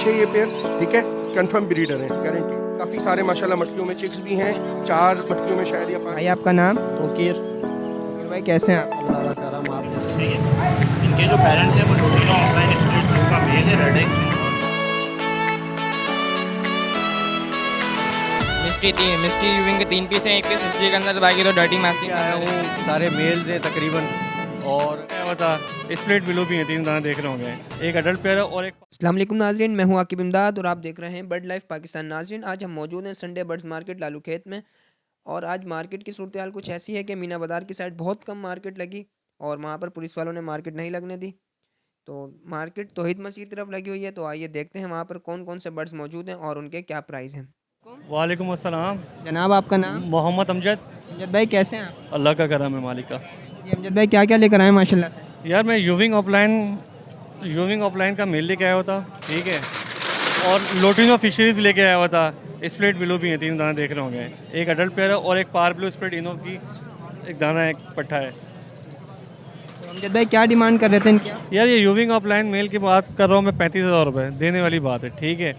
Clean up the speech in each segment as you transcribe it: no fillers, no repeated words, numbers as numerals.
अच्छे हैं ये पेयर, ठीक है, कंफर्म ब्रीडर हैं, गारंटी। काफ़ी सारे माशाल्लाह मटकियों में चिक्स भी हैं, 4 मटकियों में शायद या 5। भाई आपका नाम? ओके भाई कैसे हैं आप? अल्लाह का करम आप जैसे इनके जो पेरेंट्स हैं वो दोनों ऑफलाइन स्ट्रीट ब्लू का मेल है, रेड है। मिस्ट्री यूविंग के 3 पीस हैं, 1 पीस मिस्ट्री के अंदर, बाकी तो डर्टी मैस्किंग आया हूँ। सारे मेल्स हैं तकरीबन, और क्या बता स्प्लिट बिलो भी हैं, 3 दाने देख रहे होंगे, एक अडल्ट पेयर है और एक। अस्सलाम वालेकुम नाजरीन, मैं हूं आकिब इमदाद और आप देख रहे हैं बर्ड लाइफ पाकिस्तान। नाजरीन, आज हम मौजूद हैं संडे बर्ड्स मार्केट लालू खेत में, और आज मार्केट की सूरत हाल कुछ ऐसी है कि मीना बाजार की साइड बहुत कम मार्केट लगी और वहाँ पर पुलिस वालों ने मार्केट नहीं लगने दी। तो मार्केट तौहीद मस्जिद की तरफ लगी हुई है, तो आइए देखते हैं वहाँ पर कौन कौन से बर्ड्स मौजूद हैं और उनके क्या प्राइस हैं। वालेकुम अस्सलाम। जनाब आपका नाम? मोहम्मद अमजद। अमजद भाई कैसे हैं आप? अल्लाह का करम है मालिक का। जी अमजद भाई क्या क्या लेकर आए माशाल्लाह से? यार मैं यूविंग ऑफलाइन का मेल लेके आया हुआ था, ठीक है, और लोटिनो फिशरीज लेके आया हुआ था। स्प्लिट बिलो भी हैं, 3 दाने देख रहे होंगे, एक अडल्ट पेयर है और एक पार ब्लू स्प्लिट इनो की एक दाना एक पट्ठा है। तो अमजद भाई क्या डिमांड कर रहे थे इनकी? यार ये यूविंग ऑफलाइन मेल की बात कर रहा हूँ मैं, 35,000 रुपये देने वाली बात है, ठीक है।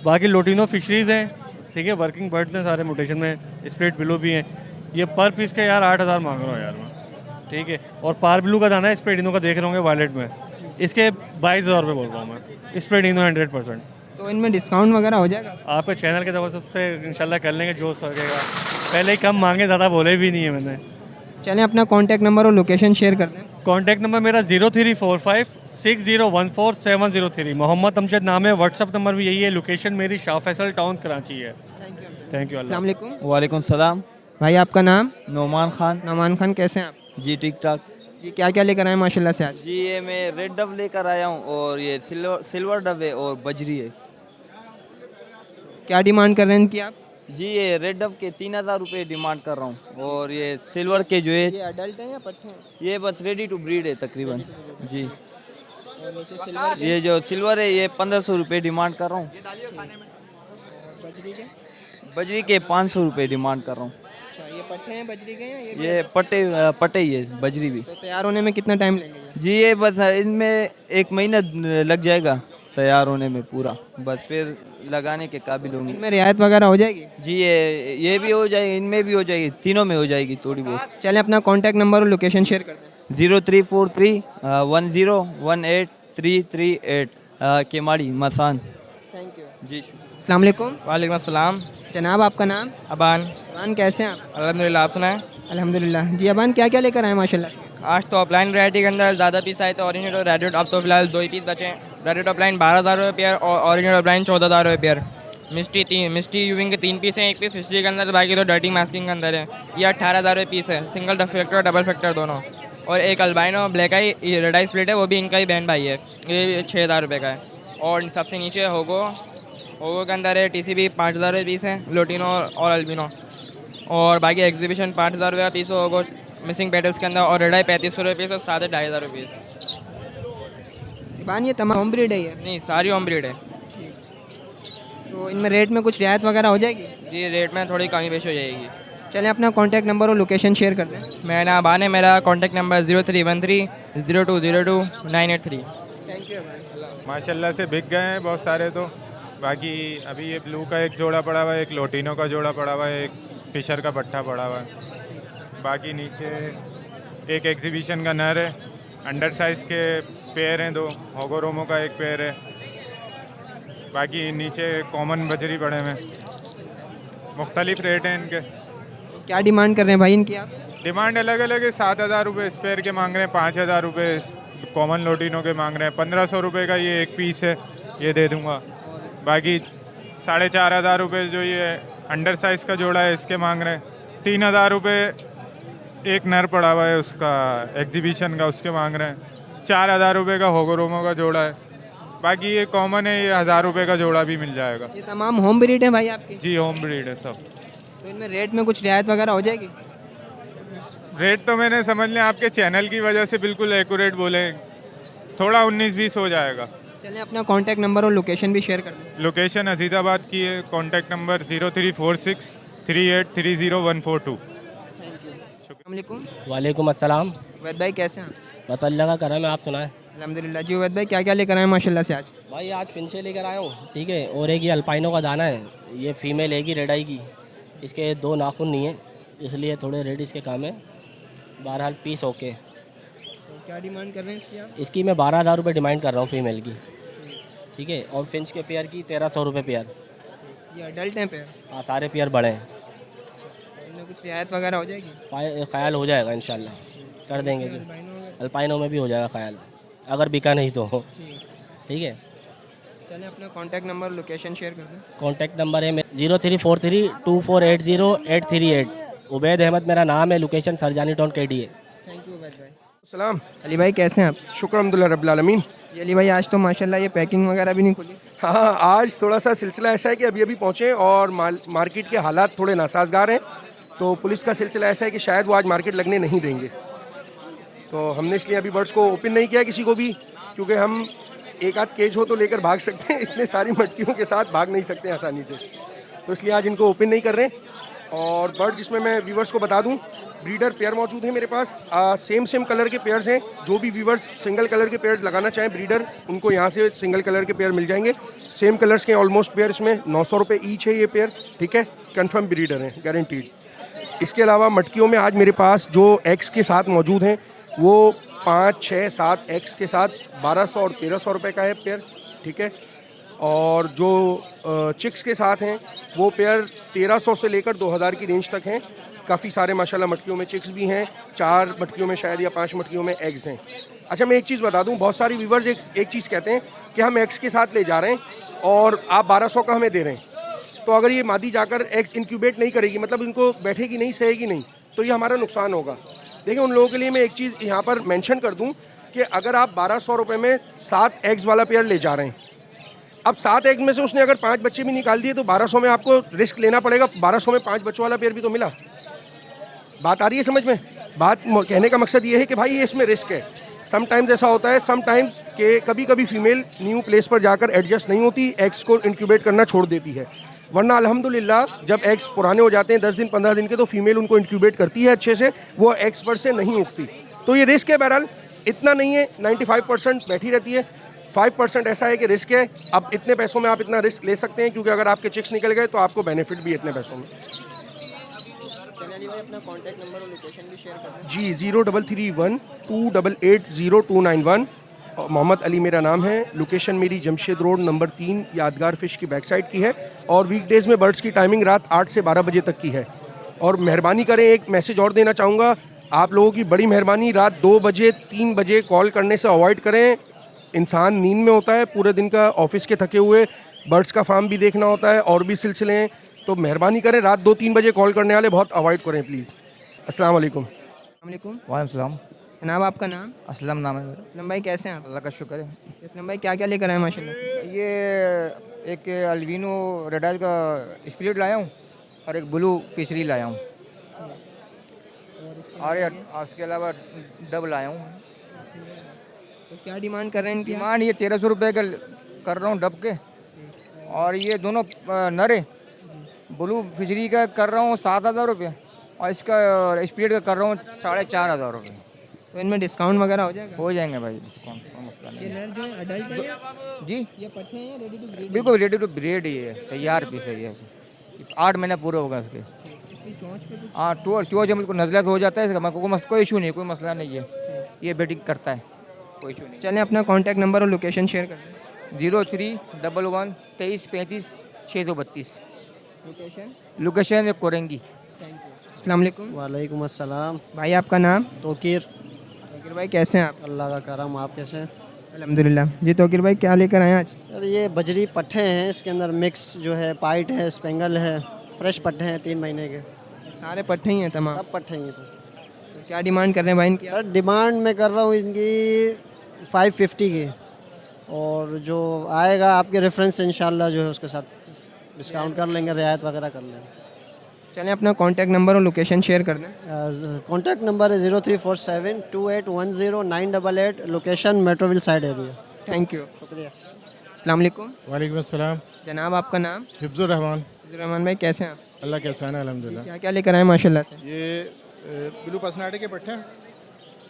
बाकी लोटिनो फिशरीज़ हैं, ठीक है, वर्किंग बर्ड्स हैं सारे मोटेशन में, स्प्लिट बिलो भी हैं। ये पर पीस का यार 8,000 मांग रहा हूँ यार मैं, ठीक है। और पार ब्लू का दाना है, स्प्लिट इनो का देख रहे होंगे वायलेट में, इसके 22,000 रुपये बोल रहा हूँ मैं, स्प्लिट इनो 100%। तो इनमें डिस्काउंट वगैरह हो जाएगा? आपके चैनल के तरफ से इंशाल्लाह कर लेंगे जो सकेगा। पहले ही कम मांगे, ज़्यादा बोले भी नहीं है मैंने। चलें अपना कॉन्टैक्ट नंबर और लोकेशन शेयर कर दें। कॉन्टैक्ट नंबर मेरा 03456014 मोहम्मद अमजद नाम है। व्हाट्सअप नंबर भी यही है। लोकेशन मेरी शाह फैसल टाउन कराची है। Thank you. अस्सलाम वालेकुम। वालेकुम सलाम। भाई आपका नाम? नोमान खान। नमान खान कैसे हैं आप? जी ठीक ठाक जी क्या क्या लेकर आए माशाल्लाह से आज? जी। ये मैं रेड डव लेकर आया हूँ, और ये सिल्वर डव है और बजरी है। क्या डिमांड कर रहे हैं इनकी आप? जी ये रेड डव के 3,000 रुपये डिमांड कर रहा हूँ, और ये सिल्वर के जो है ये अडल्ट हैं या पट्टे हैं? ये बस रेडी टू ब्रीड है तकरीबन जी। और नीचे सिल्वर के? ये जो सिल्वर है ये 1,500 रुपये डिमांड कर रहा हूँ। बजरी के? बजरी के 500 रुपये डिमांड कर रहा हूँ। अच्छा, ये पट्टे हैं बजरी के हैं ये पटे ही है, बजरी भी। तो तैयार होने में कितना टाइम लगेगा? जी ये बस इनमें 1 महीना लग जाएगा तैयार होने में पूरा, बस फिर लगाने के काबिल होंगे। इनमें रियायत वगैरह हो जाएगी? जी ये भी हो जाएगी, इनमें भी हो जाएगी, तीनों में हो जाएगी थोड़ी बहुत। चलें अपना कॉन्टैक्ट नंबर और लोकेशन शेयर कर दें। 0343101338 केमाड़ी मसान। थैंक यू जी अस्सलाम वालेकुम। वालेकुम अस्सलाम। जनाब आपका नाम? अबान। अबान कैसे हैं आप? अल्हम्दुलिल्लाह, आप सुनाएं। अल्हम्दुलिल्लाह। जी अबान क्या क्या लेकर आए माशाल्लाह? आज तो ऑफलाइन वैरायटी के अंदर ज़्यादा पीस आए थे, ऑरेंज और रेड। अब तो फिलहाल 2 ही पीस बचे हैं। रेड ऑफलाइन 12,000 रुपये पेयर और ऑरेंज ऑफलाइन 14,000 रुपये पेयर। मिस्ट्री यूविंग के 3 पीस हैं, 1 पीस मिस्ट्री के अंदर, बाकी तो डर्टी मास्किंग के अंदर है। ये 18,000 रुपये पीस है, सिंगल फैक्टर और डबल फैक्टर दोनों। और एक albino black I read I split है, वो भी इनका ही बहन भाई है, ये 6,000 रुपये का है। और सबसे नीचे होगो के अंदर है TCB 5,000 रुपये पीस है, लोटिनो और अल्बिनो। और बाकी एग्जीबिशन 5,000 रुपये का पीस होगो मिसिंग पेटल्स के अंदर, और रेड आई 3,500 रुपये पीस और साढ़े 2,500 रुपये पीस। अबान ये तमाम होम ब्रीड है ये? नहीं, सारी होम ब्रीड है। तो इनमें रेट में कुछ रियायत वगैरह हो जाएगी? जी रेट में थोड़ी कमी पेश हो जाएगी। चलें अपना कॉन्टैक्ट नंबर और लोकेशन शेयर कर दें। मेरा नाम अबान है, मेरा कॉन्टैक्ट नंबर 03130202 983। Thank you. माशाल्लाह से बिक गए हैं बहुत सारे। तो बाकी अभी ये ब्लू का एक जोड़ा पड़ा हुआ है, एक लोटिनो का जोड़ा पड़ा हुआ है, एक फिशर का पट्टा पड़ा हुआ है। बाकी नीचे एक एग्जीबिशन का नर है, अंडर साइज़ के पेयर हैं 2, होगोरोमो का एक पेयर है। बाकी नीचे कॉमन बजरी पड़े हुए हैं, मुख्तलिफ रेट हैं इनके। क्या डिमांड कर रहे हैं भाई इनकी आप? डिमांड अलग अलग है। 7,000 रुपये स्पेयर के मांग रहे हैं, 5,000 रुपये कॉमन लोटिनो के मांग रहे हैं, 1,500 रुपये का ये एक पीस है, ये दे दूंगा। बाकी 4,500 रुपये जो ये अंडर साइज़ का जोड़ा है इसके मांग रहे हैं। 3,000 रुपये एक नर पड़ा हुआ है उसका एग्जीबिशन का, उसके मांग रहे हैं। 4,000 रुपये का होगोरोमो का जोड़ा है। बाकी ये कॉमन है, ये 1,000 रुपये का जोड़ा भी मिल जाएगा। ये तमाम होम ब्रीड हैं भाई आपकी? जी होम ब्रीड है सब। तो इनमें रेट में कुछ रियायत वगैरह हो जाएगी? रेट तो मैंने समझ लें आपके चैनल की वजह से बिल्कुल एक्यूरेट बोले, थोड़ा 19-20 हो जाएगा। चलें अपना कॉन्टैक्ट नंबर और लोकेशन भी शेयर कर दें। लोकेशन अजीज़ाबाद की है। Contact number 034638314142। अस्सलाम वालेकुम। वालेकुम अस्सलाम। वैद भाई कैसे हैं? बस अल्लाह का करम है, आप सुनाएं। अल्हम्दुलिल्लाह। जी उवैद भाई क्या क्या लेकर आए माशाल्लाह से आज? भाई आज फिंचे लेकर आया हूँ, ठीक है। और एक ये अल्पाइनो का दाना है, ये फीमेल है की रेड आई की। इसके 2 नाखून नहीं है, इसलिए थोड़े रेड इसके काम है। बहरहाल पीस ओके। तो क्या डिमांड कर रहे हैं इसकी आप? इसकी मैं 12,000 रुपये डिमांड कर रहा हूँ फीमेल की, ठीक है। और फिंच के पेयर की 1300 रुपये पेयर। ये अडल्ट हैं पेयर? हाँ सारे पेयर बड़े हैं। इनमें कुछ रियायत वगैरह हो जाएगी? ख्याल हो जाएगा इंशाल्लाह, कर देंगे जी। अल्बाइनो वगैरह? अल्पाइनो में भी हो जाएगा ख्याल, अगर बिका नहीं तो, ठीक है। चलें अपना कॉन्टैक्ट नंबर लोकेशन शेयर कर दें। कॉन्टैक्ट नंबर है 03432480 उबैद अहमद मेरा नाम है, लोकेशन सरजानी टाउन KD है। थैंक यू उबैद भाई। सलाम। अली भाई कैसे हैं आप? शुक्र अल्हम्दुलिल्लाह रब्बिल आलमीन। ये अली भाई आज तो माशाल्लाह ये पैकिंग वगैरह भी नहीं खुली। हाँ, आज थोड़ा सा सिलसिला ऐसा है कि अभी अभी पहुँचे और मार्केट के हालात थोड़े नासाजगार हैं, तो पुलिस का सिलसिला ऐसा है कि शायद वो आज मार्केट लगने नहीं देंगे। तो हमने इसलिए अभी बर्ड्स को ओपन नहीं किया किसी को भी, क्योंकि हम एक आध केज हो तो लेकर भाग सकते हैं, इतने सारी मटकियों के साथ भाग नहीं सकते आसानी से, तो इसलिए आज इनको ओपन नहीं कर रहे। और बर्ड्स जिसमें मैं व्यूवर्स को बता दूं, ब्रीडर पेयर मौजूद है मेरे पास, सेम कलर के पेयर्स हैं। जो भी व्यूवर्स सिंगल कलर के पेयर लगाना चाहें ब्रीडर, उनको यहाँ से सिंगल कलर के पेयर मिल जाएंगे। सेम कलर्स के ऑलमोस्ट पेयर, इसमें 900 रुपये ईच है ये पेयर, ठीक है। कंफर्म ब्रीडर हैं, गारंटीड। इसके अलावा मटकियों में आज मेरे पास जो एग्स के साथ मौजूद हैं वो 5, 6, 7 एग्स के साथ 1200 और 1300 रुपये का है पेयर, ठीक है। और जो चिक्स के साथ हैं वो पेयर 1300 से लेकर 2000 की रेंज तक हैं। काफ़ी सारे माशाल्लाह मटकियों में चिक्स भी हैं, 4 मटकियों में शायद या 5 मटकियों में एग्स हैं। अच्छा, मैं एक चीज़ बता दूं, बहुत सारी व्यूवर्स एक चीज़ कहते हैं कि हम एग्स के साथ ले जा रहे हैं और आप 1200 का हमें दे रहे हैं, तो अगर ये मादी जाकर एग्स इंक्यूबेट नहीं करेगी, मतलब इनको बैठेगी नहीं, सहेगी नहीं, तो ये हमारा नुकसान होगा। देखिए, उन लोगों के लिए मैं एक चीज़ यहाँ पर मेंशन कर दूं कि अगर आप 1200 रुपये में 7 एग्स वाला पेयर ले जा रहे हैं, अब 7 एग में से उसने अगर 5 बच्चे भी निकाल दिए तो 1200 में आपको रिस्क लेना पड़ेगा। 1200 में 5 बच्चों वाला पेयर भी तो मिला। बात आ रही है समझ में? बात कहने का मकसद ये है कि भाई ये इसमें रिस्क है। समटाइम्स ऐसा होता है, समटाइम्स के कभी कभी फीमेल न्यू प्लेस पर जाकर एडजस्ट नहीं होती, एग्स को इंक्यूबेट करना छोड़ देती है, वरना अल्हम्दुलिल्लाह जब एग्स पुराने हो जाते हैं 10 दिन 15 दिन के, तो फीमेल उनको इंक्यूबेट करती है अच्छे से, वो एग्स पर से नहीं उगती। तो ये रिस्क है, बहरहाल इतना नहीं है, 95% बैठी रहती है, 5% ऐसा है कि रिस्क है। अब इतने पैसों में आप इतना रिस्क ले सकते हैं, क्योंकि अगर आपके चिक्स निकल गए तो आपको बेनिफिट भी इतने पैसों में। चलिए अली भाई अपना कॉन्टैक्ट नंबर और लोकेशन भी शेयर कर दें। जी, 03312880 मोहम्मद अली मेरा नाम है। लोकेशन मेरी जमशेद रोड नंबर 3 यादगार फिश की बैक साइड की है, और वीकडेज़ में बर्ड्स की टाइमिंग रात 8 से 12 बजे तक की है। और मेहरबानी करें, एक मैसेज और देना चाहूँगा, आप लोगों की बड़ी मेहरबानी, रात 2 बजे 3 बजे कॉल करने से अवॉइड करें। इंसान नींद में होता है, पूरे दिन का ऑफिस के थके हुए, बर्ड्स का फार्म भी देखना होता है और भी सिलसिले हैं, तो मेहरबानी करें रात 2-3 बजे कॉल करने वाले बहुत अवॉइड करें प्लीज़। अस्सलाम वालेकुम। वालेकुम वालेकुम। जनाब, आपका नाम? असलम नाम है। असलम भाई कैसे हैं आप? अल्लाह का शुक्र है। असलम भाई क्या क्या लेकर आए माशाल्लाह से? ये एक अल्बिनो रेडाइल का स्प्लिट लाया हूँ और एक ब्लू फिशरी लाया हूँ, और इसके अलावा डब लाया हूँ। तो क्या डिमांड कर रहे हैं इनकी? डिमांड ये 1300 रुपये का कर रहा हूँ डब के, और ये दोनों नर है। ब्लू फिशरी का कर रहा हूँ 7000 रुपये, और इसका स्प्लिट का कर रहा हूँ 4500 रुपये। तो इनमें डिस्काउंट वगैरह हो जाएगा? हो जाएंगे भाई, डिस्काउंट कोई मसला नहीं ये है। नर जो है अडल्ट है जी, ये पट्टे हैं या रेडी टू ब्रीड? बिल्कुल रेडी टू ब्रीड ही है, तैयार पीस है ये। 8 महीना पूरा होगा इसके। इसकी चोंच पे कुछ? हाँ, चोच बिल्कुल नजला हो जाता है इसका, कोई इशू नहीं, कोई मसला नहीं है, ये बेटिंग करता है, कोई इशू नहीं। चलें अपना कॉन्टैक्ट नंबर और लोकेशन शेयर कर दें। 0311235632 लोकेशन? लोकेशन है कोरंगी। Thank you. अस्सलाम वालेकुम। वालेकुम अस्सलाम। भाई आपका नाम? तोकीर। तोकीर भाई कैसे हैं आप? अल्लाह का करम, आप कैसे हैं? अल्हम्दुलिल्लाह। जी तोकीर भाई क्या लेकर आए आज? सर ये बजरी पट्ठे हैं, इसके अंदर मिक्स जो है पाइट है, स्पेंगल है, फ्रेश पट्ठे हैं 3 महीने के। सारे पट्टे ही हैं तमाम? सब पट्ठे हैं सर। तो क्या डिमांड कर रहे हैं भाई इनकी? सर डिमांड मैं कर रहा हूँ इनकी 550 की, और जो आएगा आपके रेफरेंस से इंशाल्लाह जो है उसके साथ डिस्काउंट कर लेंगे, रियायत वगैरह कर लेंगे। चलें अपना कॉन्टैक्ट नंबर और लोकेशन शेयर कर दें। कॉन्टैक्ट नंबर है 034728109888, location Metroville side area. Thank you, शुक्रिया। अस्सलाम वालेकुम। वालेकुम अस्सलाम। जनाब आपका नाम? हिफ्जुर रहमान। हिफ्जुर रहमान भाई कैसे हैं आप? अल्लाह के एहसान है, अल्हम्दुलिल्लाह। क्या क्या लेकर आए माशाल्लाह से? ये ब्लू पर्सनालिटी के पट्टे हैं,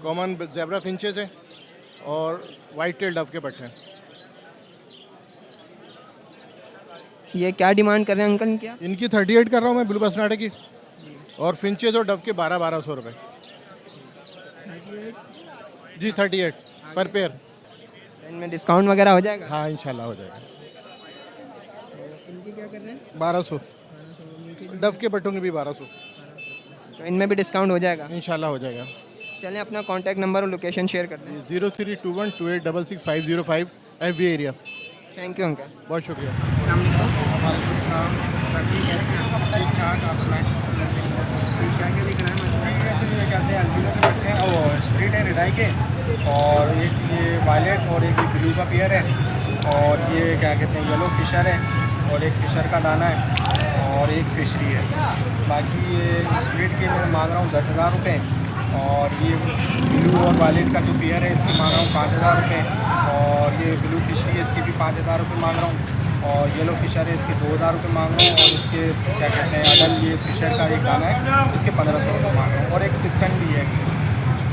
कॉमन ज़ेब्रा फिंचेस हैं, और वाइट टेल डब के पट्टे हैं। ये क्या डिमांड कर रहे हैं अंकल क्या? इनकी 38 कर रहा हूँ मैं, ब्लू बसनाडे की, और फिंचेज और डब के 1200 रुपये जी। 38 पर पेयर। इनमें डिस्काउंट वगैरह हो जाएगा? हाँ इंशाल्लाह हो जाएगा। इनकी क्या कर रहे हैं? 1200। डब के पट्टों की भी 1200। तो इनमें भी डिस्काउंट हो जाएगा? इंशाल्लाह हो जाएगा। चलें अपना कॉन्टैक्ट नंबर और लोकेशन शेयर कर दें। 032128666505 FB area. Thank you uncle, बहुत शुक्रिया। ठीक ठाक, आप सुनाएं? क्या क्या लेकर आए? ये कहते हैं अल्बिनो के पट्टे हैं, वो स्प्रिट है रिडाई के, और एक ये वायलेट और एक ब्लू का पेयर है, और ये क्या कहते हैं येलो फिशर है, और एक फिशर का दाना है, और एक फिशरी है। बाकी ये स्प्रिट के मैं मांग रहा हूँ 10,000 रुपये, और ये ब्लू और वायलेट का जो पेयर है इसकी मांग रहा हूँ 5,000 रुपये, और ये ब्लू फिशरी है इसकी भी 5,000 रुपये मांग रहा हूँ, और येलो फिशर है इसके 2,000 रुपये मांग रहा हूँ, और इसके क्या कहते हैं अडल ये फिशर का एक दाना है उसके 1,500 रुपये मांग रहा हूँ, और एक पिस्टन भी है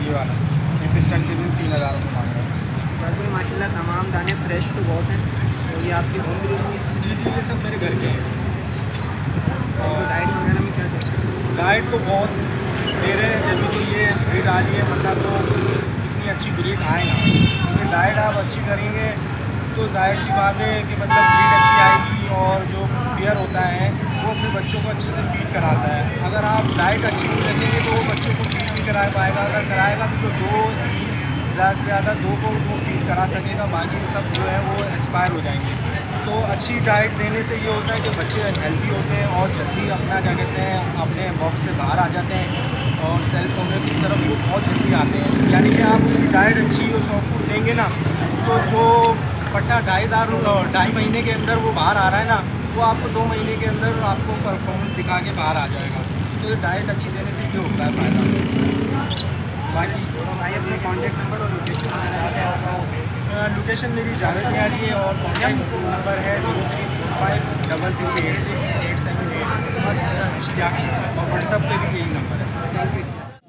ये वाला, ये पिस्टन के भी 3,000 रुपये मांग रहा हूँ। बिल्कुल माशाल्लाह तमाम दाने फ्रेश तो बहुत हैं। तो ये आपकी होम डिलीवरी? जी जी, ये सब मेरे घर के हैं। और डाइट वगैरह में क्या देते हैं? डाइट तो बहुत दे रहे हैं, जैसे कि ये ब्रीड आ रही है, मतलब तो इतनी अच्छी ब्रीड आए ना, क्योंकि डाइट आप अच्छी करेंगे तो जाहिर सी बात है कि मतलब ब्रीड अच्छी आएगी, और जो पेयर होता है वो अपने बच्चों को अच्छे से फीड कराता है। अगर आप डाइट अच्छी नहीं रखेंगे तो वो बच्चों को फीड नहीं करा पाएगा, अगर कराएगा तो ज़्यादा से ज़्यादा 2 को वो फीड करा सकेगा, बाकी सब जो है वो एक्सपायर हो जाएंगे। तो अच्छी डाइट देने से ये होता है कि बच्चे हेल्दी होते हैं और जल्दी अपना क्या कहते हैं अपने बॉक्स से बाहर आ जाते हैं, और सेल्फ होने की तरफ वो बहुत जल्दी आते हैं। यानी कि आप उनकी डाइट अच्छी और सॉफ्ट फूड देंगे ना, तो जो पट्टा 2.5 महीने के अंदर वो बाहर आ रहा है ना, वो आपको 2 महीने के अंदर आपको परफॉर्मेंस दिखा के बाहर आ जाएगा। तो ये डाइट अच्छी देने से ये होता है फ़ायदा। बाकी भाई अपने कॉन्टैक्ट नंबर और लोकेशन मेरी जावेद में आ रही है, और कॉन्टैक्ट नंबर है 0345338878, और व्हाट्सएप पे भी यही नंबर है।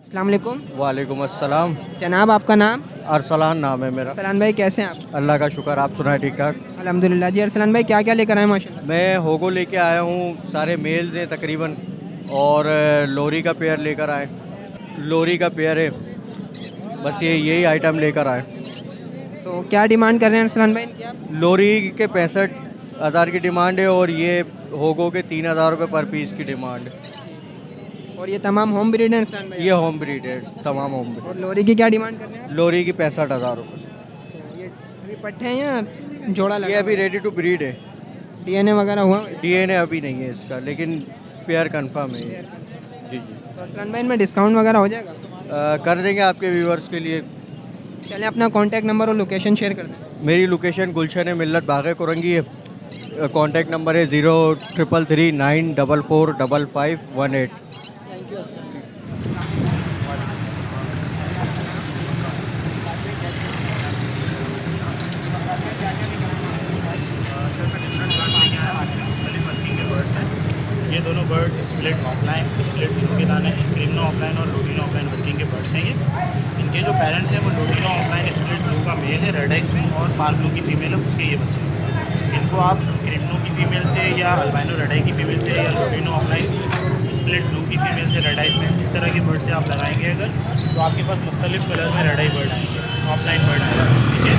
अस्सलाम वालेकुम। वालेकुम अस्सलाम। जनाब आपका नाम? अरसलान नाम है मेरा। अरसलान भाई कैसे हैं आप? अल्लाह का शुक्र, आप सुनाए ठीक ठाक? अल्हम्दुलिल्लाह जी। अरसलान भाई क्या क्या लेकर आए माशाल्लाह? मैं होगो लेके आया हूँ, सारे मेल्स हैं तकरीबन, और लोरी का पेयर लेकर आए, लोरी का पेयर है, बस यही आइटम लेकर आए। तो क्या डिमांड कर रहे हैं अरसलान भाई इनकी आप? लोरी के 65,000 की डिमांड है, और ये होगो के 3,000 रुपये पर पीस की डिमांड है। और ये तमाम होम ब्रीड है अरसलान भाई? ये होम ब्रीड है, तमाम होम ब्रीड। और लोरी की क्या डिमांड कर रहे हैं? लोरी की 65,000 रुपये। तो ये अभी पट्टे हैं या जोड़ा लगा? ये अभी रेडी टू ब्रीड है। DNA वगैरह हुआ? DNA अभी नहीं है इसका, लेकिन पेयर कंफर्म है ये। जी जी। तो अरसलान भाई इनमें डिस्काउंट वगैरह हो जाएगा? कर देंगे आपके व्यूवर्स के लिए। चलें अपना कॉन्टैक्ट नंबर और लोकेशन शेयर कर दें। मेरी लोकेशन गुलशन मिल्लत बाग़े कुरंगी है। कॉन्टैक्ट नंबर है 0333944518। Thank you. ये दोनों बर्ड स्प्लिट ऑफलाइन स्प्लिट के दाने क्रिम्नो ऑफलाइन और लूटिनो ऑफलाइन वर्किंग के बर्ड्स हैं। ये इनके जो पेरेंट्स हैं वो लूटिनो ऑफलाइन स्प्लिट ब्लू का मेल है रेड आइस में, और पार ब्लू की फीमेल है, उसके ये बच्चे हैं। इनको आप क्रिम्नो की फीमेल से या अल्बाइनो रेड आई की फीमेल से या लूटिनो ऑफलाइन स्प्लिट ब्लू की फीमेल से रेड आइस में इस तरह के बर्ड से आप लगाएंगे अगर, तो आपके पास मुख्तलिफ कलर में रेड आई बर्ड आएंगे, ऑफलाइन बर्ड आएंगे। ठीक है,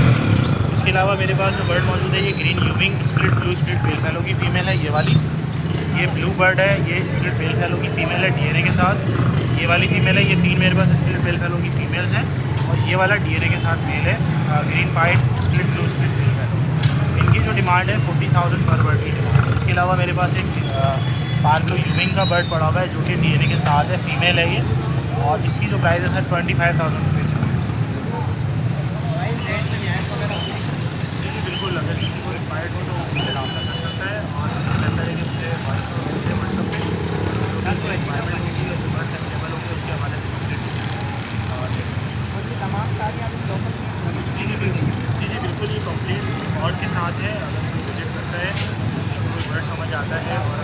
इसके अलावा मेरे पास जो बर्ड मौजूद है ये ग्रीन यूविंग स्प्लिट ब्लू स्प्लिट पेल फैलो की फीमेल है, ये वाली। ये ब्लू बर्ड है, ये स्प्लिट पेल फैलो की फ़ीमेल है DNA के साथ। ये वाली फ़ीमेल है, ये 3 मेरे पास स्प्लिट पेल फैलो की फ़ीमेल्स हैं, और ये वाला DNA के साथ मेल है ग्रीन पाइट स्प्लिट ब्लू स्प्लिट पेल फैलो। इनकी जो डिमांड है 40,000 पर बर्ड की डिमांड। इसके अलावा मेरे पास एक पार ब्लू यूविंग का बर्ड पड़ा हुआ है जो कि DNA के साथ है, फ़ीमेल है ये, और इसकी जो प्राइस है सर 25,000 रुपीज़। जी बिल्कुल, अगर किसी को रिक्वायर्ड हो तो मुझसे रब्ता कर सकता है, और तरह के मुझे वॉइस मुझे व्हाट्सअप पे जो रिक्वायरमेंट होगी जो बर्ड्स अवेलेबल होंगे उसके हवाले से कंप्लीट तमाम सारी आप लोकल? जी बिल्कुल ये कंप्लीट और के साथ है। अगर कोई विजिट करता है तो कोई बर्ड समझ आता है, और